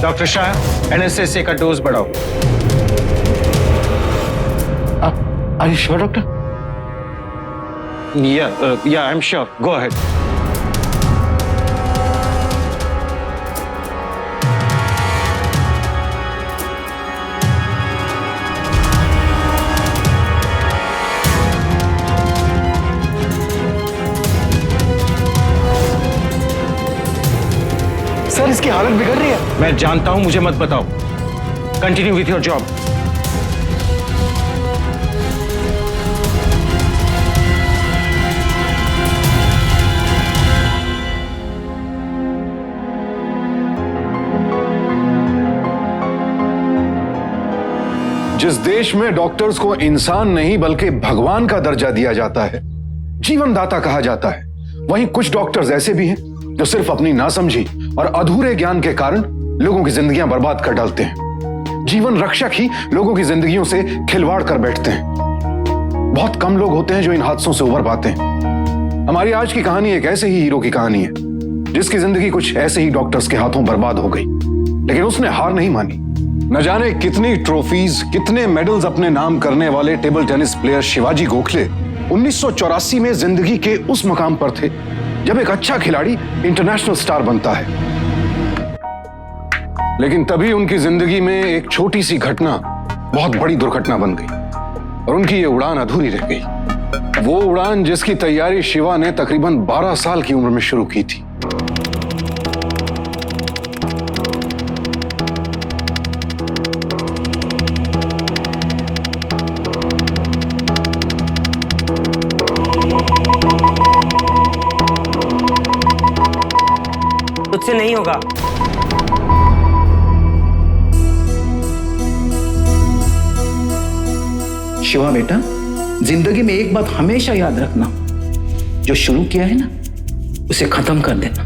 Doctor Shah, एनएसएसए का dose बढ़ाओ। Are you sure doctor? Yeah I am sure, go ahead. Sir इसकी हालत बिगड़ रही है। मैं जानता हूं, मुझे मत बताओ। Continue with your job. जिस देश में डॉक्टर्स को इंसान नहीं बल्कि भगवान का दर्जा दिया जाता है, जीवन दाता कहा जाता है, वहीं कुछ डॉक्टर्स ऐसे भी हैं जो सिर्फ अपनी नासमझी और अधूरे ज्ञान के कारण लोगों की जिंदगियां बर्बाद कर डालते हैं। जीवन रक्षक ही लोगों की जिंदगियों से खिलवाड़ कर बैठते हैं। बहुत कम लोग होते हैं जो इन हादसों से उबर पाते हैं। हमारी आज की कहानी एक ऐसे ही हीरो की कहानी है जिसकी जिंदगी कुछ ऐसे ही डॉक्टर्स के हाथों बर्बाद हो गई, लेकिन उसने हार नहीं मानी। न जाने कितनी ट्रॉफीज, कितने मेडल्स अपने नाम करने वाले table tennis player Shivaji Gokhale 1984 में जिंदगी के उस मकाम पर थे जब एक अच्छा खिलाड़ी इंटरनेशनल स्टार बनता है। लेकिन तभी उनकी जिंदगी में एक छोटी सी घटना बहुत बड़ी दुर्घटना बन गई और उनकी ये उड़ान अधूरी रह गई। वो उड़ान जिसकी तैयारी शिवा ने तकरीबन 12 साल की उम्र में शुरू की थी। तुझसे नहीं होगा। शिवा बेटा, जिंदगी में एक बात हमेशा याद रखना, जो शुरू किया है ना उसे खत्म कर देना।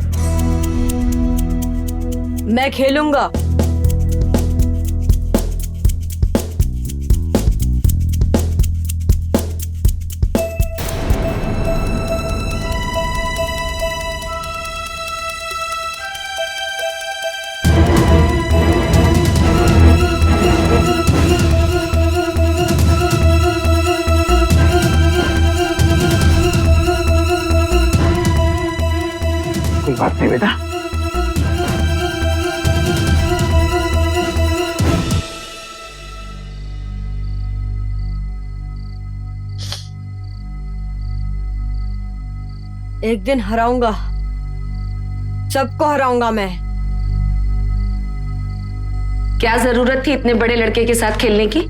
मैं खेलूंगा। कोई बात नहीं बेटा। एक दिन हराऊंगा, सबको हराऊंगा मैं। क्या जरूरत थी इतने बड़े लड़के के साथ खेलने की?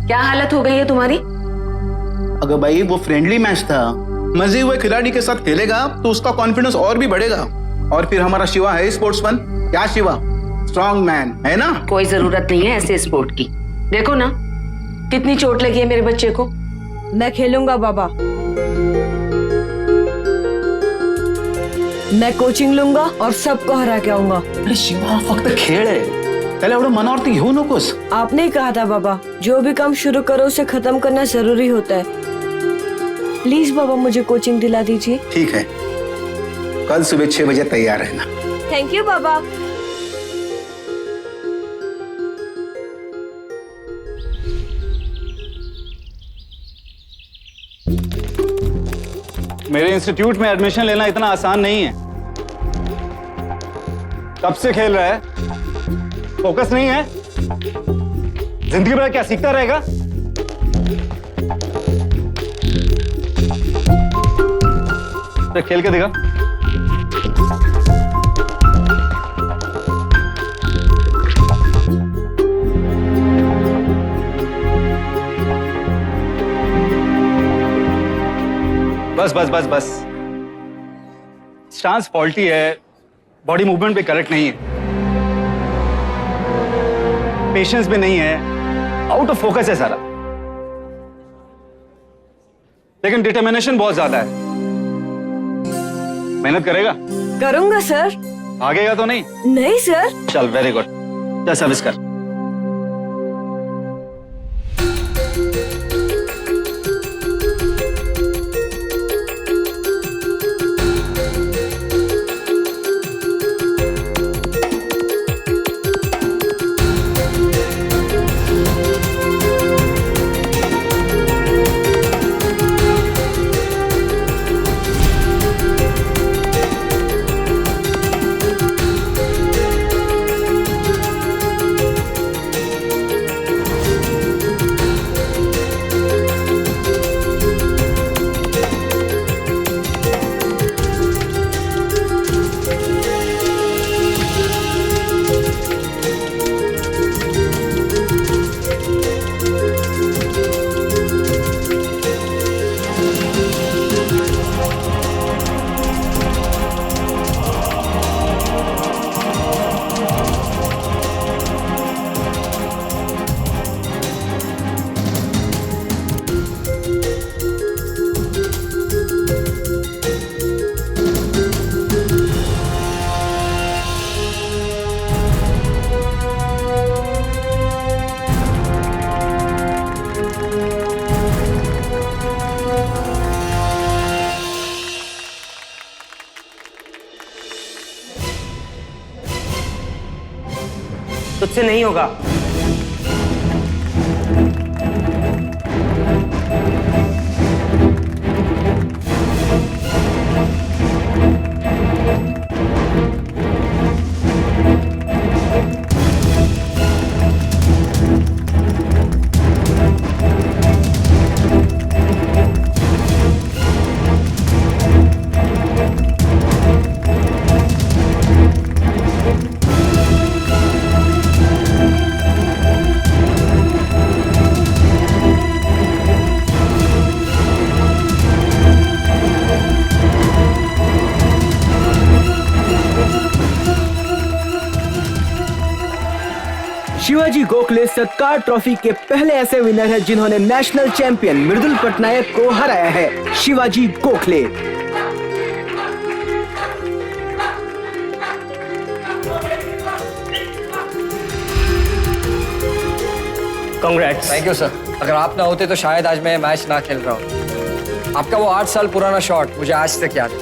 क्या हालत हो गई है तुम्हारी? अगर भाई वो फ्रेंडली मैच था, मजे हुए खिलाड़ी के साथ खेलेगा तो उसका कॉन्फिडेंस और भी बढ़ेगा। और फिर हमारा शिवा है स्पोर्ट्समैन। क्या शिवा स्ट्रॉन्ग मैन है ना? कोई जरूरत नहीं है ऐसे स्पोर्ट की। देखो ना कितनी चोट लगी है मेरे बच्चे को। मैं खेलूंगा बाबा। मैं कोचिंग लूंगा और सबको हरा के आऊंगा। अरे शिवा फक्त खेळ आहे, त्याला एवढं मनावरती घेऊ नकोस। आपने ही कहा था बाबा, जो भी काम शुरू करो उसे खत्म करना जरूरी होता है। प्लीज बाबा मुझे कोचिंग दिला दीजिए। ठीक है, कल सुबह 6 बजे तैयार रहना। थैंक यू बाबा। मेरे इंस्टीट्यूट में एडमिशन लेना इतना आसान नहीं है। कब से खेल रहा है, फोकस नहीं है, जिंदगी भर क्या सीखता रहेगा? तो खेल के दिखा। बस बस बस बस, स्टांस फॉल्टी है, बॉडी मूवमेंट भी करेक्ट नहीं है, पेशेंस भी नहीं है, आउट ऑफ फोकस है सारा। लेकिन डिटर्मिनेशन बहुत ज्यादा है। मेहनत करेगा? करूंगा सर। भागेगा तो नहीं? नहीं सर। चल वेरी गुड, चल सर्विस कर। तुझसे नहीं होगा। शिवाजी गोखले सत्कार ट्रॉफी के पहले ऐसे विनर हैं जिन्होंने नेशनल चैंपियन मृदुल पटनायक को हराया है। Shivaji Gokhale. Congrats. Thank you sir. अगर आप ना होते तो शायद आज मैं मैच ना खेल रहा हूँ। आपका वो 8 साल पुराना शॉट मुझे आज तक याद है।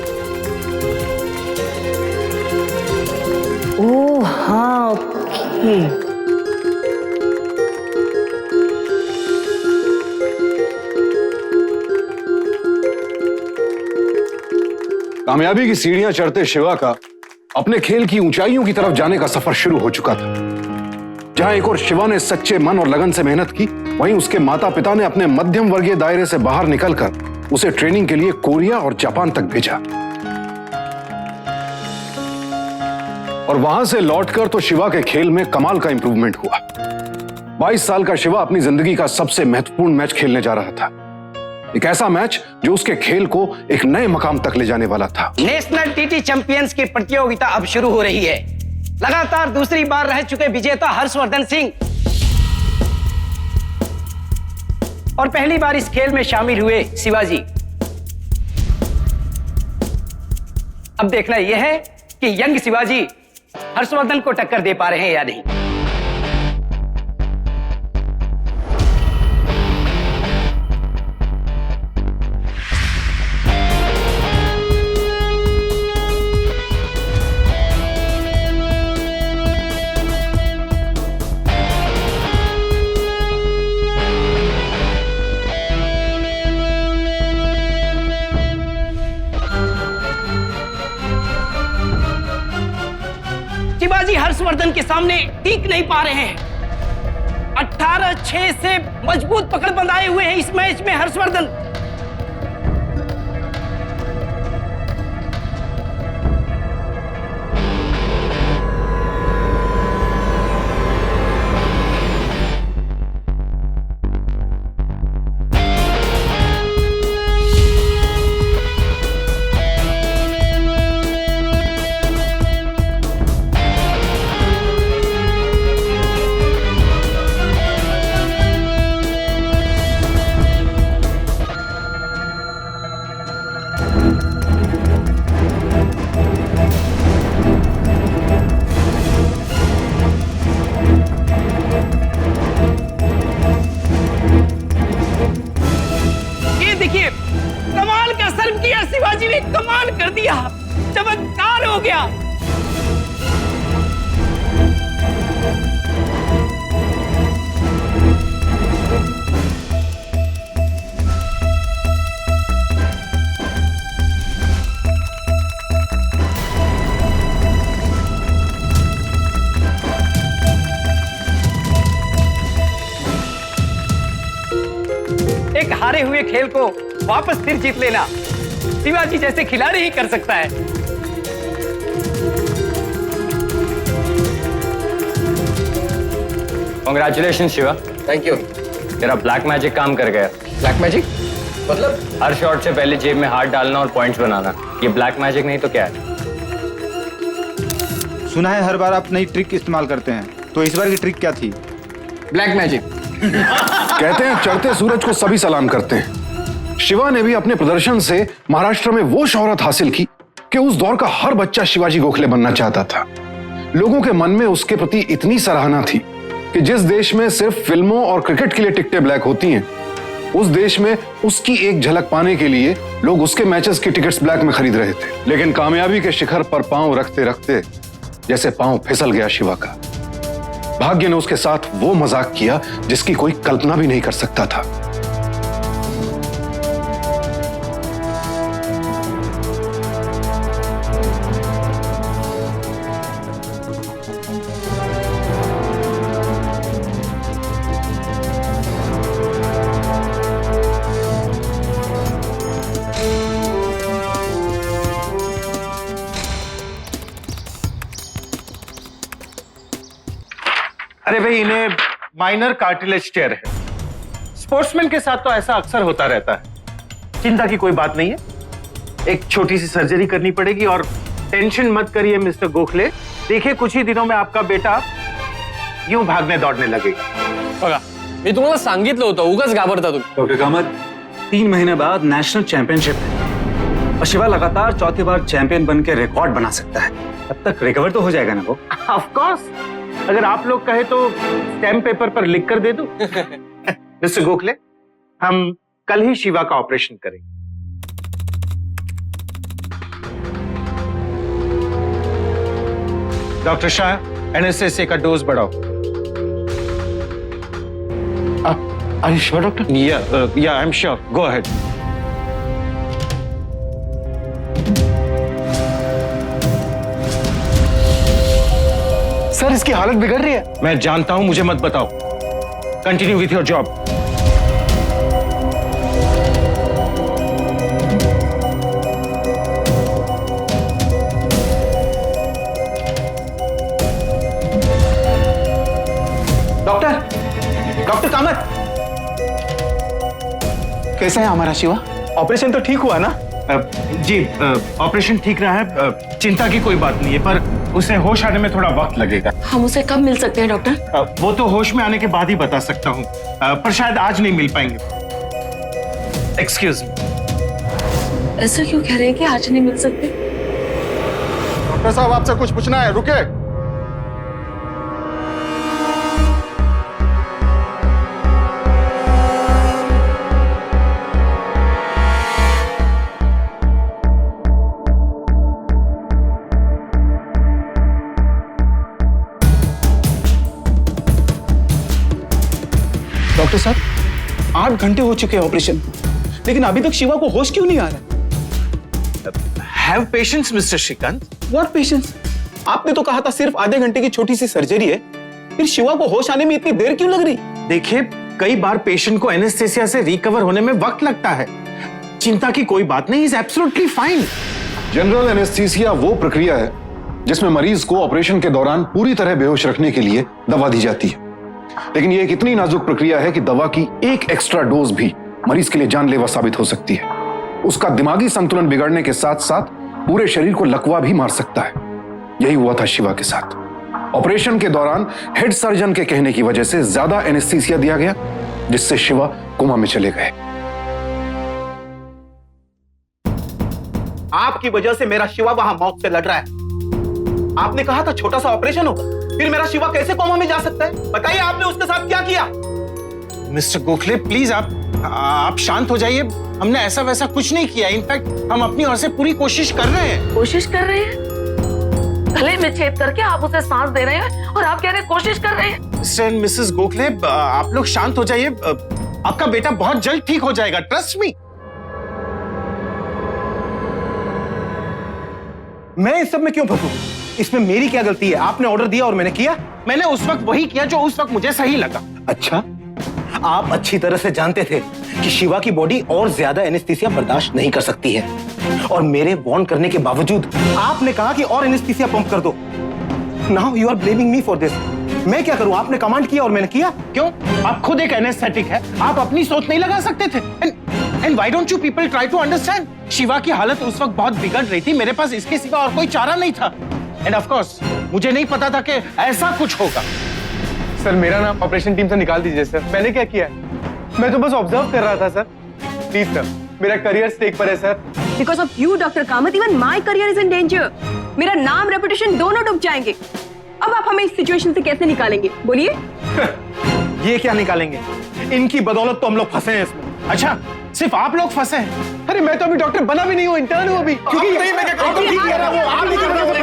ओह हाँ, ओके। कामयाबी की सीढ़ियां चढ़ते शिवा का अपने खेल की ऊंचाइयों की तरफ जाने का सफर शुरू हो चुका था। जहां एक और शिवा ने सच्चे मन और लगन से मेहनत की, वहीं उसके माता पिता ने अपने मध्यम वर्गीय दायरे से बाहर निकलकर उसे ट्रेनिंग के लिए कोरिया और जापान तक भेजा। और वहां से लौटकर तो शिवा के खेल में कमाल का इंप्रूवमेंट हुआ। 22 साल का शिवा अपनी जिंदगी का सबसे महत्वपूर्ण मैच खेलने जा रहा था। एक ऐसा मैच जो उसके खेल को एक नए मकाम तक ले जाने वाला था। नेशनल टीटी चैंपियंस की प्रतियोगिता अब शुरू हो रही है। लगातार दूसरी बार रह चुके विजेता हर्षवर्धन सिंह और पहली बार इस खेल में शामिल हुए शिवाजी। अब देखना यह है कि यंग शिवाजी हर्षवर्धन को टक्कर दे पा रहे हैं या नहीं। शिवाजी हर्षवर्धन के सामने टिक नहीं पा रहे हैं। 18-6 से मजबूत पकड़ बंधाए हुए हैं इस मैच में हर्षवर्धन। कमाल का सर्व किया शिवाजी ने, कमाल कर दिया, चमत्कार हो गया। एक हारे हुए खेल को वापस फिर जीत लेना शिवाजी जैसे खिलाड़ी ही कर सकता है। कांग्रेचुलेशन शिवा। Thank you. तेरा ब्लैक मैजिक काम कर गया। ब्लैक मैजिक मतलब? हर शॉट से पहले जेब में हाथ डालना और पॉइंट्स बनाना। ये ब्लैक मैजिक नहीं तो क्या है? सुना है हर बार आप नई ट्रिक इस्तेमाल करते हैं, तो इस बार की ट्रिक क्या थी? Black magic. कहते हैं चढ़ते सूरज को सभी सलाम करते हैं। शिवा ने भी अपने प्रदर्शन से महाराष्ट्र में वो शोहरत हासिल की कि उस दौर का हर बच्चा शिवाजी गोखले बनना चाहता था। लोगों के मन में उसके प्रति इतनी सराहना थी कि जिस देश में सिर्फ फिल्मों और क्रिकेट के लिए टिकटें ब्लैक होती हैं, उस देश में उसकी एक झलक पाने के लिए लोग उसके मैचेस की टिकट्स ब्लैक में खरीद रहे थे। लेकिन कामयाबी के शिखर पर पांव रखते रखते जैसे पांव फिसल गया शिवा का। भाग्य ने उसके साथ वो मजाक किया जिसकी कोई कल्पना भी नहीं कर सकता था। अरे भाई, इन्हें माइनर कार्टिलेज टेयर है। स्पोर्ट्समैन के साथ तो ऐसा अक्सर होता रहता है। चिंता की कोई बात नहीं है, एक छोटी सी सर्जरी करनी पड़ेगी और टेंशन मत करिए मिस्टर गोखले। देखिए, कुछ ही दिनों में आपका बेटा यूं भागने दौड़ने लगेगा। बघा, मी तुम्हाला सांगितलं होतं, उगाच घाबरता तुम्ही। डॉक्टर कामत, 3 महीने बाद नेशनल चैंपियनशिप है और शिवा लगातार चौथी बार चैंपियन बन के रिकॉर्ड बना सकता है। तब तक रिकवर तो हो जाएगा ना वो? ऑफ कोर्स, अगर आप लोग कहे तो स्टैम्प पेपर पर लिख कर दे दूं। मिस्टर गोखले, हम कल ही शिवा का ऑपरेशन करेंगे। डॉक्टर शाह, एनेस्थेसिया का डोज बढ़ाओ। Are you sure, doctor? Yeah, I'm sure. Go ahead. Sir, इसकी हालत बिगड़ रही है। मैं जानता हूं, मुझे मत बताओ। Continue with your job. Doctor Kamat, कैसा है हमारा शिवा? ऑपरेशन तो ठीक हुआ ना? जी, ऑपरेशन ठीक रहा है। चिंता की कोई बात नहीं है, पर उसे होश आने में थोड़ा वक्त लगेगा। हम उसे कब मिल सकते हैं डॉक्टर? वो तो होश में आने के बाद ही बता सकता हूँ, पर शायद आज नहीं मिल पाएंगे। Excuse me. ऐसा क्यों कह रहे हैं कि आज नहीं मिल सकते? डॉक्टर साहब, आपसे कुछ पूछना है, रुके। डॉक्टर साहब, 8 घंटे हो चुके हैं ऑपरेशन, लेकिन अभी तक शिवा को होश क्यों नहीं आ रहा? Have patience Mr Shrikant. What patience? आपने तो कहा था सिर्फ आधे घंटे की छोटी सी सर्जरी है, फिर शिवा को होश आने में इतनी देर क्यों लग रही? देखिए, कई बार पेशेंट को एनेस्थेसिया से रिकवर होने में वक्त लगता है। चिंता की कोई बात नहीं, is absolutely fine. General anaesthesia वो प्रक्रिया है जिसमें मरीज को ऑपरेशन के दौरान पूरी तरह बेहोश रखने के लिए दवा दी जाती है, लेकिन यह एक इतनी नाजुक प्रक्रिया है कि दवा की एक एक्स्ट्रा डोज भी मरीज के लिए जानलेवा साबित हो सकती है। उसका दिमागी संतुलन बिगड़ने के साथ साथ पूरे शरीर को लकवा भी मार सकता है। यही हुआ था शिवा के साथ। ऑपरेशन के दौरान हेड सर्जन के कहने की वजह से ज्यादा एनेस्थीसिया दिया गया, जिससे शिवा कोमा में चले गए। आपकी वजह से मेरा शिवा वहां मौत से लड़ रहा है। आपने कहा था छोटा सा ऑपरेशन होगा, फिर मेरा शिवा कैसे कोमा में जा सकता है? बताइए, आपने उसके साथ क्या किया? मिस्टर गोखले, प्लीज आप शांत हो जाइए। हमने ऐसा वैसा कुछ नहीं किया। इनफैक्ट हम अपनी ओर से पूरी कोशिश कर रहे हैं। कोशिश कर रहे हैं? गले में छेद करके आप उसे सांस दे रहे हैं और आप कह रहे हैं कोशिश कर रहे हैं? मिस्टर एंड मिसेस गोखले, आप लोग शांत हो जाइए। आपका बेटा बहुत जल्द ठीक हो जाएगा, ट्रस्ट मी। मैं इस सब में क्यों फंसू? इसमें मेरी क्या गलती है? आपने ऑर्डर दिया और मैंने किया। मैंने उस वक्त वही किया जो उस वक्त मुझे सही लगा। अच्छा, आप अच्छी तरह से जानते थे कि शिवा की बॉडी और ज्यादा एनेस्थीसिया बर्दाश्त नहीं कर सकती है, और मेरे वार्न करने के बावजूद आपने कहा कि और एनेस्थीसिया पंप कर दो। Now you are blaming me for this. मैं क्या करूं? आपने कमांड किया और मैंने किया। क्यों? आप खुद एक एनेस्थेटिक है, आप अपनी सोच नहीं लगा सकते थे? And why don't you people try to understand? Shiva की हालत उस वक्त बहुत बिगड़ रही थी, मेरे पास इसके सिवा और कोई चारा नहीं था। एंड ऑफ कोर्स मुझे नहीं पता था कि ऐसा कुछ होगा। सर, मेरा नाम ऑपरेशन टीम से निकाल दीजिए सर। मैंने क्या किया? मैं तो बस ऑब्जर्व कर रहा था सर। प्लीज सर, मेरा करियर स्टेक पर है sir. Because of you doctor Kamat, even my career is in danger. मेरा नाम रेपुटेशन दोनों डूब जाएंगे। अब आप हमें इस सिचुएशन से कैसे निकालेंगे, बोलिए? ये क्या निकालेंगे? इनकी बदौलत तो हम लोग फंसे हैं इसमें। अच्छा, सिर्फ आप लोग फंसे हैं? अरे मैं तो अभी डॉक्टर बना भी नहीं हूँ, इंटर्न हूँ अभी। क्योंकि नहीं, मैं क्या कहता हूं, ठीक कह रहा हूं, आप नहीं कर रहे हो।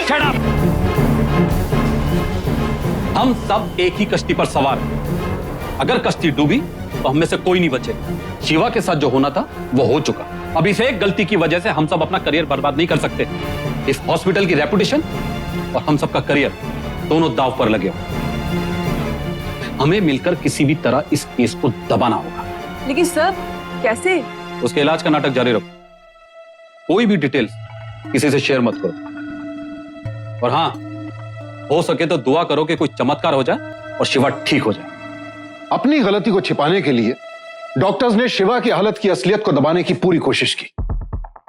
Shut हम सब एक ही कश्ती पर सवार हैं। अगर कश्ती डूबी तो हम में से कोई नहीं बचेगा। शिवा के साथ जो होना था वो हो चुका। अब इस एक गलती की वजह से हम सब अपना करियर बर्बाद नहीं कर सकते। इस हॉस्पिटल की रेपुटेशन और हम सबका करियर दोनों दांव पर लगे हो। हमें मिलकर किसी भी तरह इस केस को दबाना होगा। लेकिन सर कैसे? उसके इलाज का नाटक जारी रखो। कोई भी डिटेल्स किसी से शेयर मत करो। और हाँ, हो सके तो दुआ करो कि कोई चमत्कार हो जाए और शिवा ठीक हो जाए। अपनी गलती को छिपाने के लिए डॉक्टर्स ने शिवा की हालत की असलियत को दबाने की पूरी कोशिश की।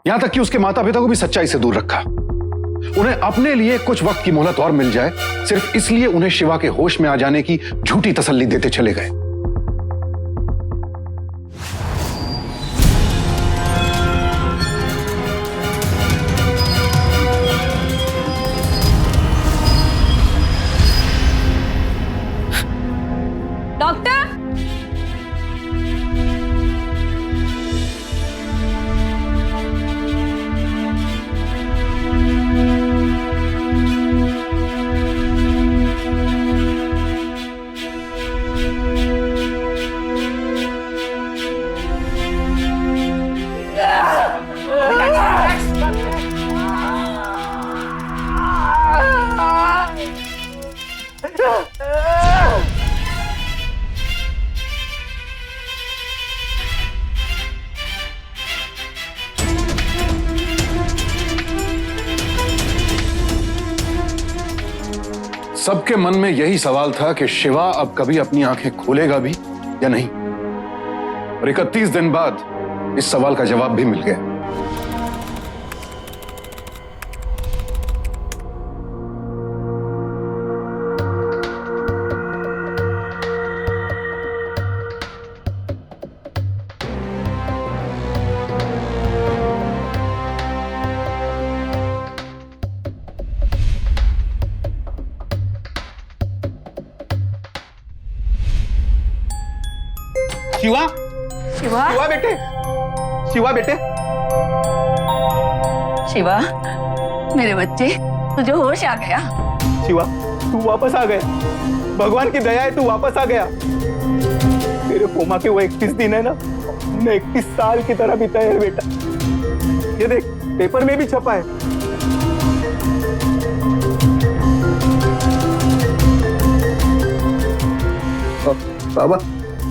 यहां तक कि उसके माता पिता को भी सच्चाई से दूर रखा। उन्हें अपने लिए कुछ वक्त की मोहलत और मिल जाए, सिर्फ इसलिए उन्हें शिवा के होश में आ जाने की झूठी तसल्ली देते चले गए। डॉक्टर, सबके मन में यही सवाल था कि शिवा अब कभी अपनी आंखें खोलेगा भी या नहीं। और 31 दिन बाद इस सवाल का जवाब भी मिल गया। शिवा, शिवा, शिवा बेटे, शिवा बेटे, शिवा, मेरे बच्चे, तुझे होश आ गया। शिवा, तू वापस आ गया। भगवान की दया है, तू वापस आ गया। तेरे कोमा के वो 31 दिन है ना, 31 साल की तरह बीता है बेटा। ये देख, पेपर में भी छपा है। बाबा,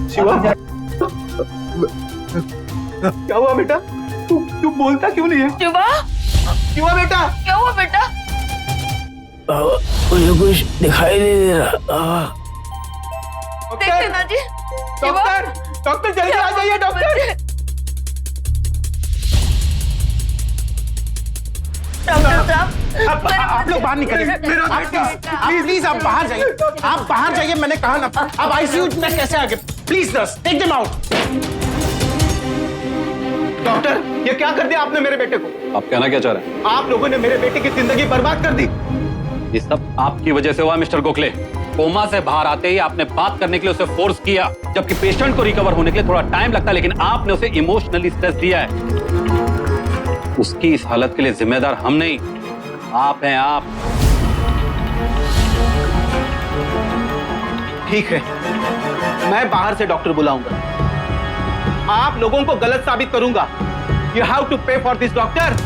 शिवा, क्या हुआ बेटा? तू बोलता क्यों नहीं है? शिवा, शिवा बेटा, क्या हुआ बेटा? मुझे कुछ दिखाई नहीं दे रहा। देखते ना जी। डॉक्टर, डॉक्टर जल्दी आ जाइए डॉक्टर। आप लोग बाहर निकलिए। प्लीज आप बाहर जाइए। आप बाहर जाइए, मैंने कहा ना। आप आईसीयू में कैसे आ गए? Please nurse, take them out. Doctor, ये क्या कर दिया आपने मेरे बेटे को? आप कहना क्या चाह रहे हैं? आप लोगों ने मेरे बेटे की जिंदगी बर्बाद कर दी। ये सब आपकी वजह से हुआ मिस्टर गोखले। कोमा से बाहर आते ही आपने बात करने के लिए उसे फोर्स किया, जबकि पेशेंट को रिकवर होने के लिए थोड़ा टाइम लगता है, लेकिन आपने उसे इमोशनली स्ट्रेस दिया है। उसकी इस हालत के लिए जिम्मेदार हम नहीं, आप हैं। आप ठीक है, मैं बाहर से डॉक्टर बुलाऊंगा। आप लोगों को गलत साबित करूंगा। यू हैव टू पे फॉर दिस डॉक्टर।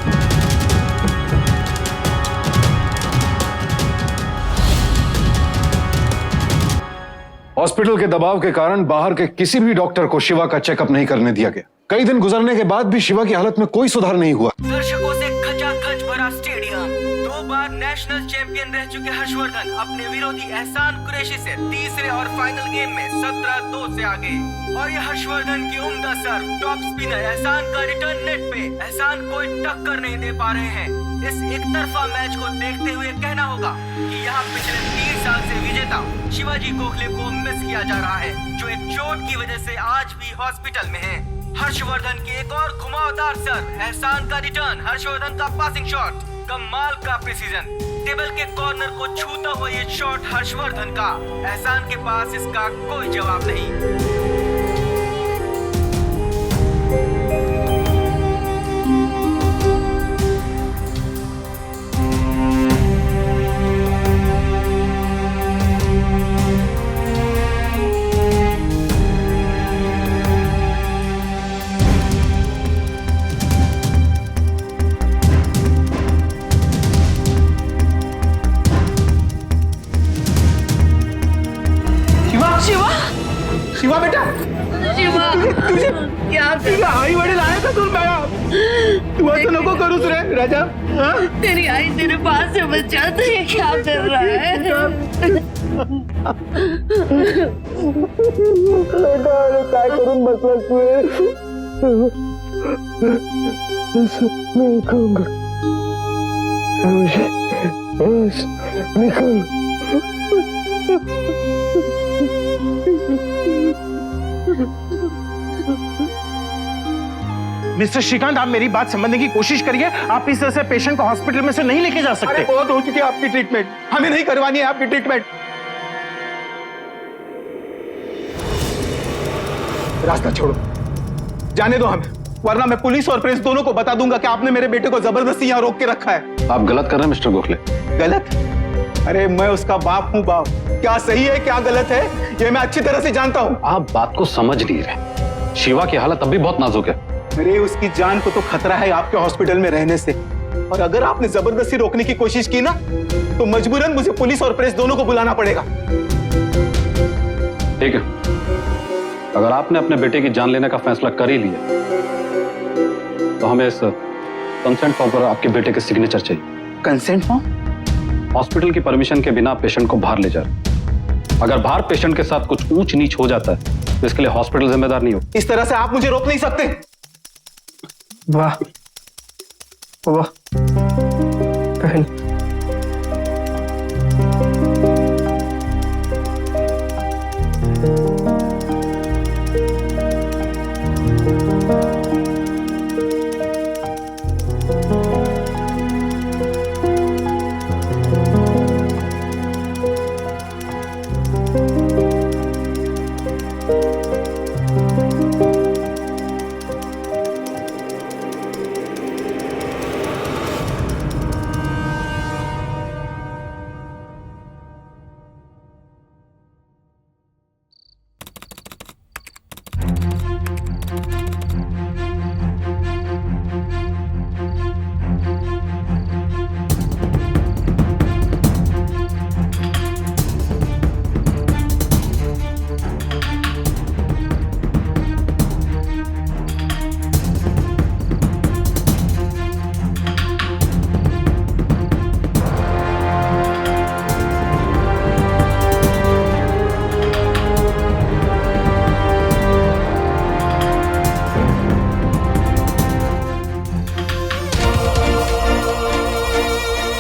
हॉस्पिटल के दबाव के कारण बाहर के किसी भी डॉक्टर को शिवा का चेकअप नहीं करने दिया गया। कई दिन गुजरने के बाद भी शिवा की हालत में कोई सुधार नहीं हुआ। दर्शकों से खचाखच भरा स्टेडियम। 2 बार नेशनल चैंपियन रह चुके हर्षवर्धन अपने विरोधी एहसान कुरैशी से तीसरे और फाइनल गेम में 17-2 से आगे। और ये हर्षवर्धन की उम्दा सर्व टॉप स्पिनर एहसान का रिटर्न नेट पे। एहसान कोई टक्कर नहीं दे पा रहे हैं। इस एक तरफा मैच को देखते हुए कहना होगा कि यहाँ पिछले 3 साल से विजेता शिवाजी गोखले को मिस किया जा रहा है, जो एक चोट की वजह से आज भी हॉस्पिटल में है। हर्षवर्धन की एक और घुमावदार सर्व, एहसान का रिटर्न, हर्षवर्धन का पासिंग शॉट, कमाल का प्रिसीजन। टेबल के कॉर्नर को छूता हुआ ये शॉट हर्षवर्धन का। एहसान के पास इसका कोई जवाब नहीं। करूँ रे राजा? तेरी आई तेरे पास से बचा तो ये क्या कर रहा है? काय करून बसला तू? नहीं कहूँगा। निकल। मिस्टर श्रीकांत, आप मेरी बात समझने की कोशिश करिए। आप इस तरह से पेशेंट को हॉस्पिटल में से नहीं लेके जा सकते। बहुत हो चुकी है आपकी ट्रीटमेंट, हमें नहीं करवानी है आपकी ट्रीटमेंट। रास्ता छोड़ो, जाने दो हमें, वरना मैं पुलिस और प्रेस दोनों को बता दूंगा कि आपने मेरे बेटे को जबरदस्ती यहाँ रोक के रखा है। आप गलत कर रहे हैं मिस्टर गोखले। गलत? अरे मैं उसका बाप हूँ बाप, क्या सही है क्या गलत है ये मैं अच्छी तरह से जानता हूँ। आप बात को समझ नहीं रहे। शिवा की हालत अभी बहुत नाजुक है। अरे उसकी जान को तो खतरा है आपके हॉस्पिटल में रहने से, और अगर आपने जबरदस्ती रोकने की कोशिश की ना तो मजबूरन मुझे पुलिस और प्रेस दोनों को बुलाना पड़ेगा। ठीक है, अगर आपने अपने बेटे की जान लेने का फैसला कर ही लिया तो हमें इस कंसेंट फॉर्म पर आपके बेटे के सिग्नेचर चाहिए। Consent form? हॉस्पिटल की परमिशन के बिना पेशेंट को बाहर ले जा रहे। अगर बाहर पेशेंट के साथ कुछ ऊंच नीच हो जाता है तो इसके लिए हॉस्पिटल जिम्मेदार नहीं हो। इस तरह से आप मुझे रोक नहीं सकते। वाह वाह बहन,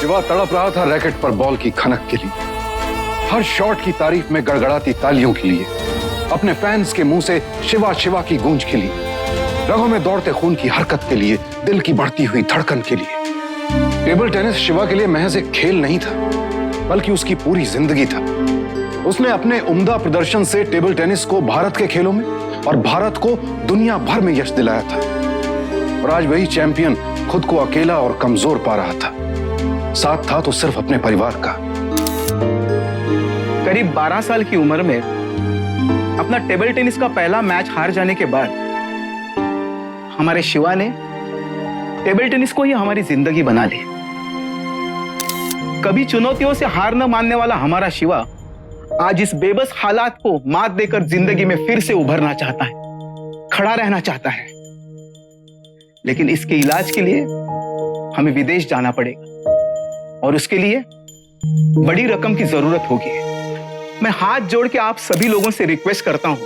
शिवा तड़प रहा था रैकेट पर बॉल की खनक के लिए, हर शॉट की तारीफ में गड़गड़ाती तालियों के लिए, अपने फैंस के मुंह से शिवा शिवा की गूंज के लिए, रगों में दौड़ते खून की हरकत के लिए, दिल की बढ़ती हुई धड़कन के लिए। टेबल टेनिस शिवा के लिए महज एक खेल नहीं था, बल्कि उसकी पूरी जिंदगी था। उसने अपने उम्दा प्रदर्शन से टेबल टेनिस को भारत के खेलों में और भारत को दुनिया भर में यश दिलाया था, और आज वही चैंपियन खुद को अकेला और कमजोर पा रहा था। साथ था तो सिर्फ अपने परिवार का। करीब 12 साल की उम्र में अपना टेबल टेनिस का पहला मैच हार जाने के बाद हमारे शिवा ने टेबल टेनिस को ही हमारी जिंदगी बना ली। कभी चुनौतियों से हार न मानने वाला हमारा शिवा आज इस बेबस हालात को मात देकर जिंदगी में फिर से उभरना चाहता है, खड़ा रहना चाहता है। लेकिन इसके इलाज के लिए हमें विदेश जाना पड़ेगा, और उसके लिए बड़ी रकम की जरूरत होगी। मैं हाथ जोड़ के आप सभी लोगों से रिक्वेस्ट करता हूं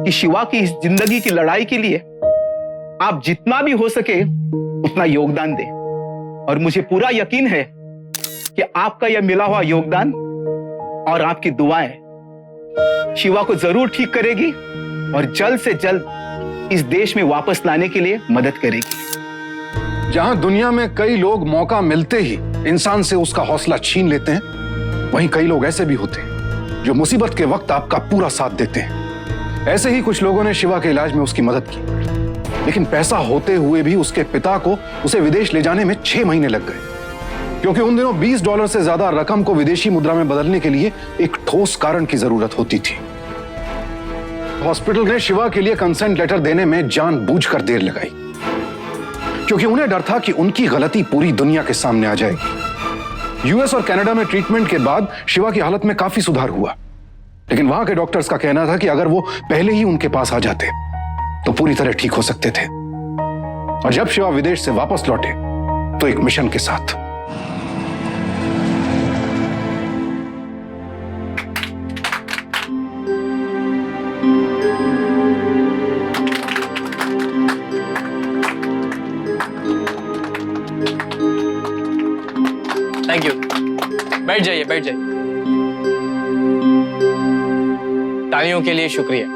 कि शिवा की इस जिंदगी की लड़ाई के लिए आप जितना भी हो सके उतना योगदान दें, और मुझे पूरा यकीन है कि आपका यह मिला हुआ योगदान और आपकी दुआएं शिवा को जरूर ठीक करेगी और जल्द से जल्द इस देश में वापस लाने के लिए मदद करेगी। जहां दुनिया में कई लोग मौका मिलते ही इंसान से उसका हौसला छीन लेते हैं, वहीं कई लोग ऐसे भी होते हैं जो मुसीबत के वक्त आपका पूरा साथ देते हैं। ऐसे ही कुछ लोगों ने शिवा के इलाज में उसकी मदद की, लेकिन पैसा होते हुए भी उसके पिता को उसे विदेश ले जाने में 6 महीने लग गए, क्योंकि उन दिनों $20 से ज्यादा रकम को विदेशी मुद्रा में बदलने के लिए एक ठोस कारण की जरूरत होती थी। हॉस्पिटल ने शिवा के लिए कंसेंट लेटर देने में जानबूझकर देर लगाई, क्योंकि उन्हें डर था कि उनकी गलती पूरी दुनिया के सामने आ जाएगी। यूएस और कनाडा में ट्रीटमेंट के बाद शिवा की हालत में काफी सुधार हुआ, लेकिन वहां के डॉक्टर्स का कहना था कि अगर वो पहले ही उनके पास आ जाते तो पूरी तरह ठीक हो सकते थे। और जब शिवा विदेश से वापस लौटे तो एक मिशन के साथ। Thank you. बैठ जाइए, बैठ जाइए। तालियों के लिए शुक्रिया,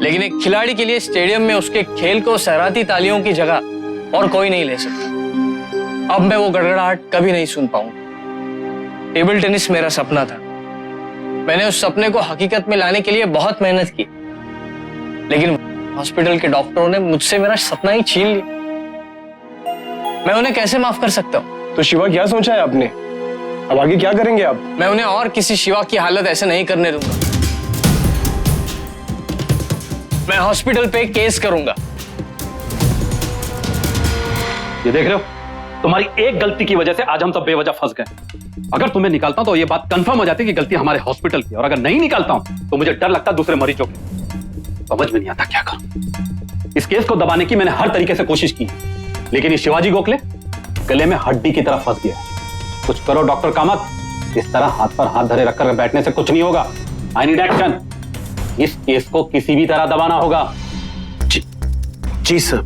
लेकिन एक खिलाड़ी के लिए स्टेडियम में उसके खेल को सहराती तालियों की जगह और कोई नहीं ले सकता। अब मैं वो गड़गड़ाहट कभी नहीं सुन पाऊंगा। टेबल टेनिस मेरा सपना था। मैंने उस सपने को हकीकत में लाने के लिए बहुत मेहनत की, लेकिन हॉस्पिटल के डॉक्टरों ने मुझसे मेरा सपना ही छीन लिया। मैं उन्हें कैसे माफ कर सकता हूँ? तो शिवा, क्या सोचा है आपने? अब आगे क्या करेंगे आप? मैं उन्हें और किसी शिवा की हालत ऐसे नहीं करने दूंगा। मैं हॉस्पिटल पे केस करूंगा। ये देख रहे हो, तुम्हारी एक गलती की वजह से आज हम सब बेवजह फंस गए। अगर तुम्हें निकालता हूं तो ये बात कंफर्म हो जाती कि गलती हमारे हॉस्पिटल की, और अगर नहीं निकालता हूं तो मुझे डर लगता दूसरे मरीजों की। समझ में नहीं आता क्या करूं। इस केस को दबाने की मैंने हर तरीके से कोशिश की, लेकिन ये शिवाजी गोखले गले में हड्डी की तरफ फंस गया। कुछ करो डॉक्टर कामत, इस तरह हाथ पर हाथ धरे रखकर बैठने से कुछ नहीं होगा। I need action. इस केस को किसी भी तरह दबाना होगा। जी सर।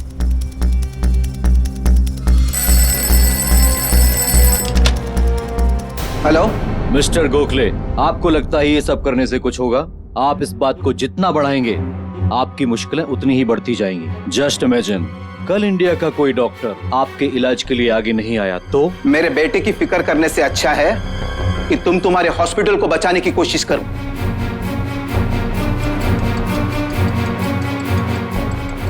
हेलो मिस्टर गोखले, आपको लगता है ये सब करने से कुछ होगा? आप इस बात को जितना बढ़ाएंगे आपकी मुश्किलें उतनी ही बढ़ती जाएंगी। जस्ट इमेजिन, कल इंडिया का कोई डॉक्टर आपके इलाज के लिए आगे नहीं आया तो? मेरे बेटे की फिक्र करने से अच्छा है कि तुम तुम्हारे हॉस्पिटल को बचाने की कोशिश करो।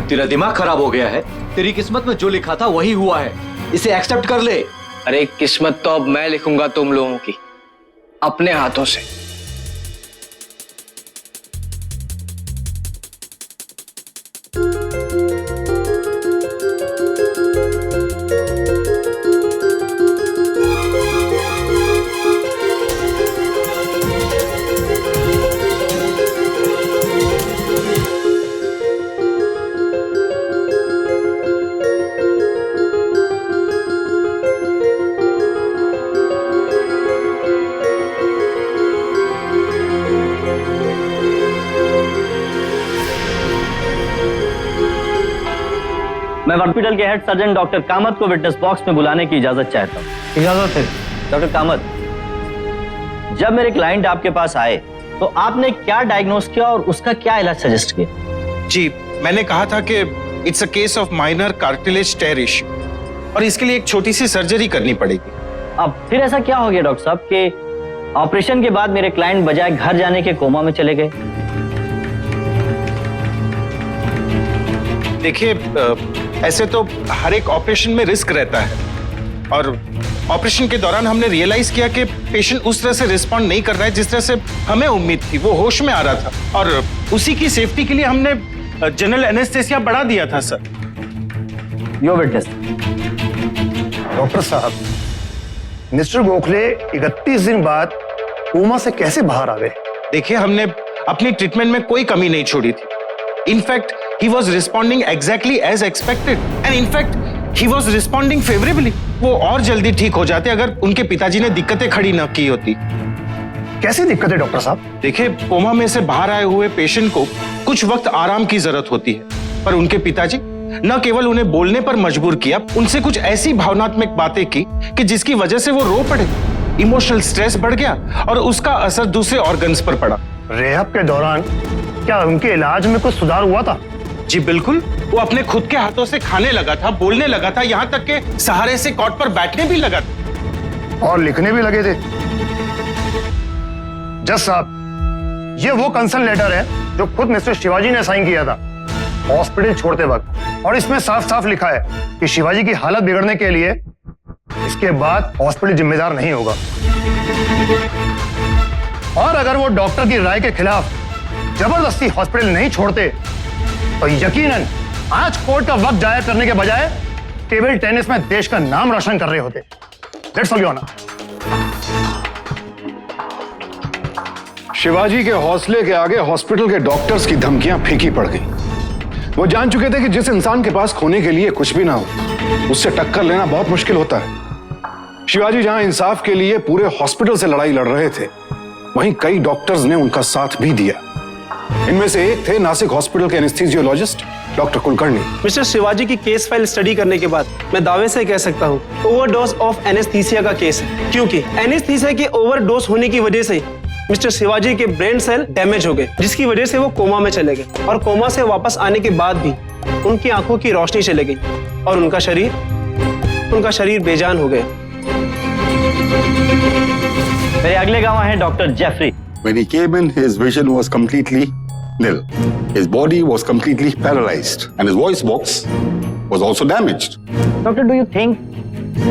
तेरा दिमाग खराब हो गया है। तेरी किस्मत में जो लिखा था वही हुआ है, इसे एक्सेप्ट कर ले। अरे किस्मत तो अब मैं लिखूंगा तुम लोगों की, अपने हाथों से। मैं हॉस्पिटल के हेड सर्जन डॉक्टर कामत को विटनेस बॉक्स में बुलाने की इजाजत चाहता हूँ। इजाजत है। डॉक्टर कामत, जब मेरे क्लाइंट आपके पास आए तो आपने क्या डायग्नोस किया और उसका क्या इलाज सजेस्ट किया? जी, मैंने कहा था कि it's a case of minor cartilage tear issue और इसके लिए एक छोटी सी सर्जरी करनी पड़ेगी। अब फिर ऐसा क्या हो गया डॉक्टर साहब कि ऑपरेशन के बाद मेरे क्लाइंट बजाय घर जाने के कोमा में चले गए? देखिए, ऐसे तो हर एक ऑपरेशन में रिस्क रहता है और ऑपरेशन के दौरान हमने रियलाइज किया कि पेशेंट उस तरह से रिस्पॉन्ड नहीं कर रहा है जिस तरह से हमें उम्मीद थी। वो होश में आ रहा था और उसी की सेफ्टी के लिए हमने जनरल एनेस्थेसिया बढ़ा दिया था सर। Your witness. डॉक्टर साहब, मिस्टर गोखले 31 दिन बाद कोमा से कैसे बाहर आ गए? देखिए, हमने अपनी ट्रीटमेंट में कोई कमी नहीं छोड़ी थी। In fact he was responding exactly as expected and in fact he was responding favorably। वो और जल्दी ठीक हो जाते अगर उनके पिताजी ने दिक्कतें खड़ी न की होती। कैसी दिक्कतें डॉक्टर साहब? देखिए, कोमा में से बाहर आए हुए पेशेंट को कुछ वक्त आराम की जरूरत होती है, पर उनके पिताजी न केवल उन्हें बोलने पर मजबूर किया, उनसे कुछ ऐसी भावनात्मक बातें की कि जिसकी वजह से वो रो पड़े। इमोशनल स्ट्रेस बढ़ गया और उसका असर दूसरे ऑर्गन्स पर पड़ा। रेहब के दौरान क्या उनके इलाज में कुछ सुधार हुआ था? जी बिल्कुल, वो अपने खुद के हाथों से खाने लगा था, बोलने लगा था, यहाँ तक के सहारे से कॉट पर बैठने भी लगा था और लिखने भी लगे थे। जज साहब, ये वो कंसर्न लेटर है जो खुद मिस्टर शिवाजी ने साइन किया था हॉस्पिटल छोड़ते वक्त, और इसमें साफ साफ लिखा है कि शिवाजी की हालत बिगड़ने के लिए इसके बाद हॉस्पिटल जिम्मेदार नहीं होगा, और अगर वो डॉक्टर की राय के खिलाफ जबरदस्ती हॉस्पिटल नहीं छोड़ते तो यकीनन आज कोर्ट का वक्त जाया करने के बजाय टेबल टेनिस में देश का नाम रोशन कर रहे होते। That's all your honour. Shivaji के हौसले के आगे हॉस्पिटल के डॉक्टर्स की धमकियां फीकी पड़ गई। वो जान चुके थे कि जिस इंसान के पास खोने के लिए कुछ भी ना हो, उससे टक्कर लेना बहुत मुश्किल होता है। शिवाजी जहां इंसाफ के लिए पूरे हॉस्पिटल से लड़ाई लड़ रहे थे, वहीं कई डॉक्टर्स ने उनका साथ भी दिया। इनमें से एक थे नासिक हॉस्पिटल के anaesthesiologist doctor Kulkarni. Mister Shivaji की केस फाइल स्टडी करने के बाद मैं दावे से कह सकता हूँ ओवरडोज ऑफ एनेस्थीसिया का केस है, क्योंकि एनेस्थीसिया के ओवरडोज होने की वजह से मिस्टर शिवाजी के ब्रेन सेल डैमेज हो गए, जिसकी वजह से वो कोमा में चले गए और कोमा से वापस आने के बाद भी उनकी आंखों की रोशनी चली गई और उनका शरीर बेजान हो गया। मेरे अगले गवाह हैं doctor Jeffrey. When he came in, his vision was completely nil. His body was completely paralyzed and his voice box was also damaged. Doctor, do you think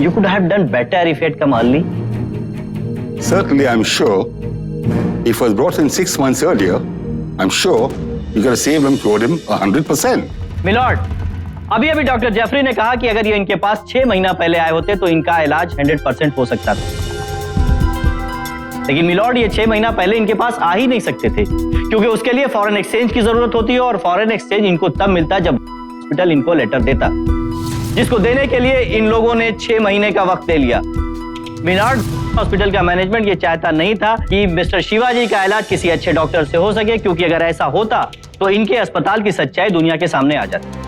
you could have done better if he had come early? Certainly, I'm sure if he was brought in 6 months earlier, I'm sure you could have saved him, cured him 100%. Milord, अभी doctor Jeffrey ने कहा कि अगर ये इनके पास 6 महीना पहले आए होते तो इनका इलाज 100% हो सकता था। लेकिन मिलॉर्ड, ये 6 महीना पहले इनके पास आ ही नहीं सकते थे, क्योंकि उसके लिए फॉरेन एक्सचेंज की जरूरत होती है और फॉरेन एक्सचेंज इनको तब मिलता जब हॉस्पिटल इनको लेटर देता, जिसको देने के लिए इन लोगों ने 6 महीने का वक्त ले लिया। मिलॉर्ड, हॉस्पिटल का मैनेजमेंट ये चाहता नहीं था कि मिस्टर शिवाजी का इलाज किसी अच्छे डॉक्टर से हो सके, क्योंकि अगर ऐसा होता तो इनके अस्पताल की सच्चाई दुनिया के सामने आ जाती।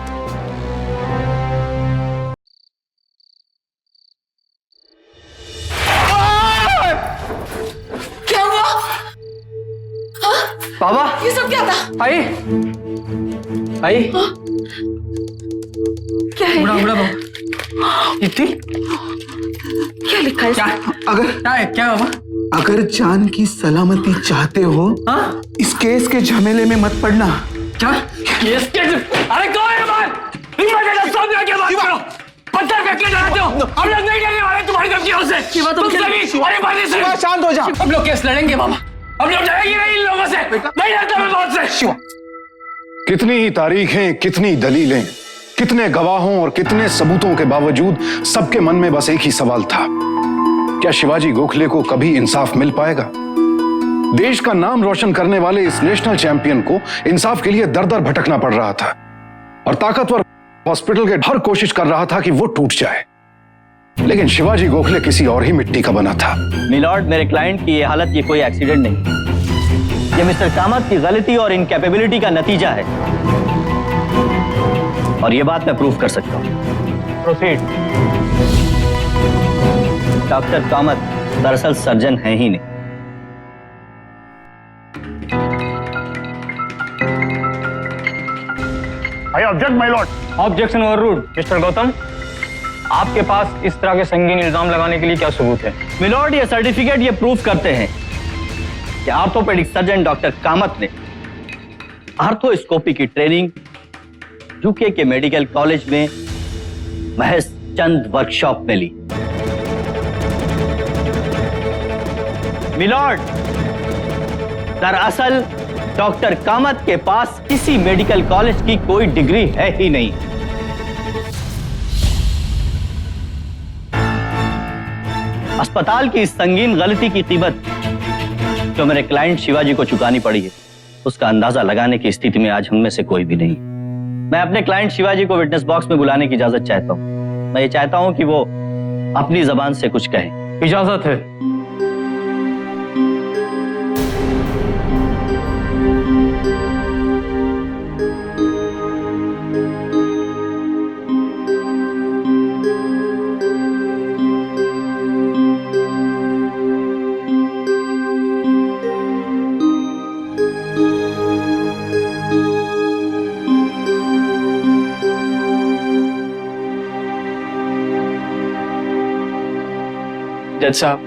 क्या हुआ? बाबा, ये सब क्या था? आई क्या है? बुढ़ा बाबा, इतनी क्या लिखा है? क्या बाबा? अगर जान की सलामती चाहते हो, इस केस के झमेले में मत पड़ना। क्या? अरे कौन है बात? क्या बात करो? पत्थर फेंक के डराते हो? हम लोग नहीं डरने वाले तुम्हारी धमकियों से। तुम सभी अरे बातें से शांत हो जा। हम लोग केस लड़ेंगे बाबा, हम लोग डरेंगे नहीं इन लोगों से। नहीं डरता मैं बहुत से। शिवा, कितनी ही तारीखें, कितनी दलीलें, कितने गवाहों और कितने सबूतों के बावजूद सबके मन में बस एक ही सवाल था, क्या शिवाजी गोखले को कभी इंसाफ मिल पाएगा? देश का नाम रोशन करने वाले इस नेशनल चैंपियन को इंसाफ के लिए दर दर भटकना पड़ रहा था और ताकतवर हॉस्पिटल के हर कोशिश कर रहा था कि वो टूट जाए, लेकिन शिवाजी गोखले किसी और ही मिट्टी का बना था। मिलॉर्ड, मेरे क्लाइंट की ये हालत ये कोई एक्सीडेंट नहीं, ये मिस्टर कामत की गलती और इनकैपेबिलिटी का नतीजा है, और ये बात मैं प्रूफ कर सकता हूं। प्रोसीड। डॉक्टर कामत दरअसल सर्जन है ही नहीं। I object my Lord. Objection overruled. Mister Gautam, आपके पास इस तरह के संगीन इल्जाम लगाने के लिए क्या सबूत है? मिलॉर्ड, ये सर्टिफिकेट ये प्रूफ करते हैं कि ऑर्थोपेडिक सर्जन डॉक्टर कामत ने आर्थोस्कोपी की ट्रेनिंग यूके के मेडिकल कॉलेज में महज चंद वर्कशॉप में ली। मिलॉर्ड, दरअसल डॉक्टर कामत के पास किसी मेडिकल कॉलेज की कोई डिग्री है ही नहीं। अस्पताल की इस संगीन गलती की कीमत जो मेरे क्लाइंट शिवाजी को चुकानी पड़ी है, उसका अंदाजा लगाने की स्थिति में आज हम में से कोई भी नहीं। मैं अपने क्लाइंट शिवाजी को विटनेस बॉक्स में बुलाने की इजाजत चाहता हूं। मैं ये चाहता हूं कि वो अपनी जबान से कुछ कहे। इजाजत है। जज साहब,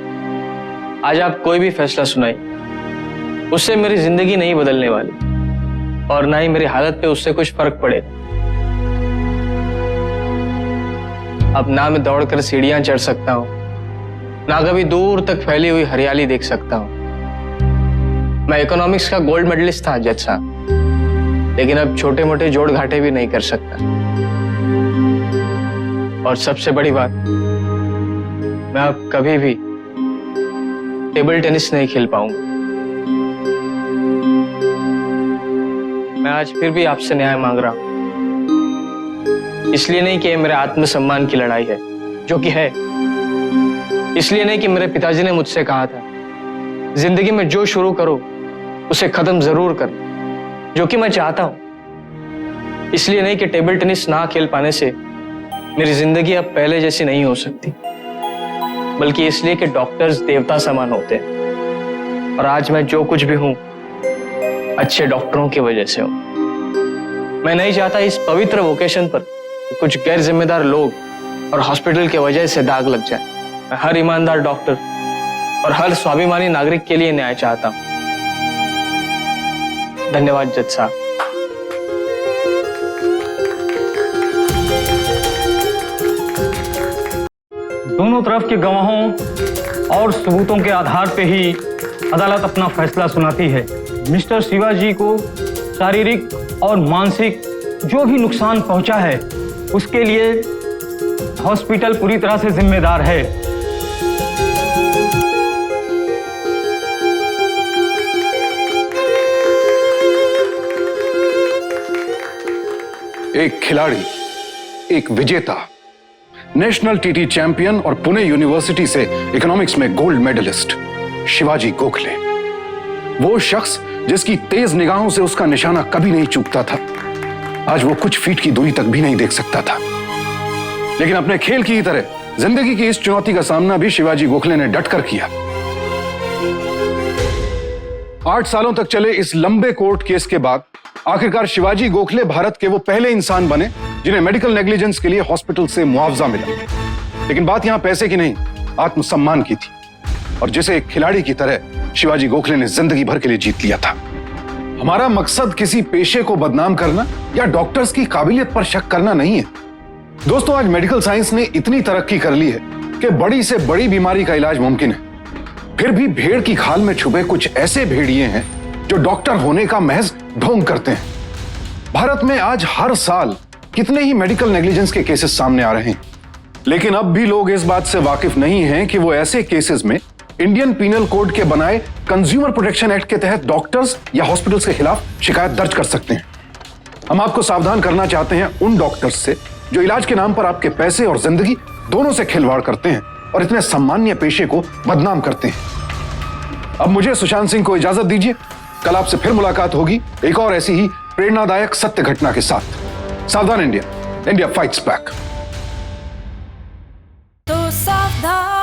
आज आप कोई भी फैसला सुनाइए, उससे मेरी जिंदगी नहीं बदलने वाली और ना ही मेरी हालत पे उससे कुछ फर्क पड़ेगा। अब ना मैं दौड़कर सीढ़ियां चढ़ सकता हूं, ना कभी दूर तक फैली हुई हरियाली देख सकता हूं। मैं इकोनॉमिक्स का गोल्ड मेडलिस्ट था जज साहब, लेकिन अब छोटे मोटे जोड़ घाटे भी नहीं कर सकता। और सबसे बड़ी बात, मैं अब कभी भी टेबल टेनिस नहीं खेल पाऊंगा। मैं आज फिर भी आपसे न्याय मांग रहा हूं। इसलिए नहीं कि ये मेरे आत्मसम्मान की लड़ाई है, जो कि है। इसलिए नहीं कि मेरे पिताजी ने मुझसे कहा था जिंदगी में जो शुरू करो उसे खत्म जरूर कर, जो कि मैं चाहता हूं। इसलिए नहीं कि टेबल टेनिस ना खेल पाने से मेरी जिंदगी अब पहले जैसी नहीं हो सकती, बल्कि इसलिए कि डॉक्टर्स देवता समान होते हैं और आज मैं जो कुछ भी हूं अच्छे डॉक्टरों की वजह से हूं। मैं नहीं चाहता इस पवित्र वोकेशन पर कुछ गैर जिम्मेदार लोग और हॉस्पिटल की वजह से दाग लग जाए। मैं हर ईमानदार डॉक्टर और हर स्वाभिमानी नागरिक के लिए न्याय चाहता हूं। धन्यवाद जज साहब। दोनों तरफ के गवाहों और सबूतों के आधार पे ही अदालत अपना फैसला सुनाती है। मिस्टर शिवाजी को शारीरिक और मानसिक जो भी नुकसान पहुंचा है उसके लिए हॉस्पिटल पूरी तरह से जिम्मेदार है। एक खिलाड़ी, एक विजेता, नेशनल टीटी चैंपियन और पुणे यूनिवर्सिटी से इकोनॉमिक्स में गोल्ड मेडलिस्ट शिवाजी गोखले, वो शख्स जिसकी तेज निगाहों से उसका निशाना कभी नहीं चूकता था, आज वो कुछ फीट की दूरी तक भी नहीं देख सकता था। लेकिन अपने खेल की ही तरह जिंदगी की इस चुनौती का सामना भी शिवाजी गोखले ने डटकर किया। 8 सालों तक चले इस लंबे कोर्ट केस के बाद आखिरकार शिवाजी गोखले भारत के वो पहले इंसान बने जिन्हें मेडिकल नेग्लिजेंस के लिए हॉस्पिटल से मुआवजा मिला। लेकिन बात यहां पैसे की नहीं, आत्मसम्मान की थी, और जिसे एक खिलाड़ी की तरह शिवाजी गोखले ने जिंदगी भर के लिए जीत लिया था। हमारा मकसद किसी पेशे को बदनाम करना या डॉक्टर्स की काबिलियत पर शक करना नहीं है। दोस्तों, आज मेडिकल साइंस ने इतनी तरक्की कर ली है कि बड़ी से बड़ी बीमारी का इलाज मुमकिन है। फिर भी भेड़ की खाल में छुपे कुछ ऐसे भेड़िए हैं जो डॉक्टर होने का महज ढोंग करते हैं। भारत में आज हर साल कितने ही मेडिकल नेग्लिजेंस के केसेस सामने आ रहे हैं, लेकिन अब भी लोग इस बात से वाकिफ नहीं हैं कि वो ऐसे केसेस में इंडियन पीनल कोड के बनाए कंज्यूमर प्रोटेक्शन एक्ट के तहत डॉक्टर्स या हॉस्पिटल्स के खिलाफ शिकायत दर्ज कर सकते हैं। हम आपको सावधान करना चाहते हैं उन डॉक्टर्स से जो इलाज के नाम पर आपके पैसे और जिंदगी दोनों से खिलवाड़ करते हैं और इतने सम्मानीय पेशे को बदनाम करते हैं। अब मुझे सुशांत सिंह को इजाजत दीजिए। कल आपसे फिर मुलाकात होगी एक और ऐसी ही प्रेरणादायक सत्य घटना के साथ। सावधान इंडिया, इंडिया फाइट्स बैक। तो सावधान।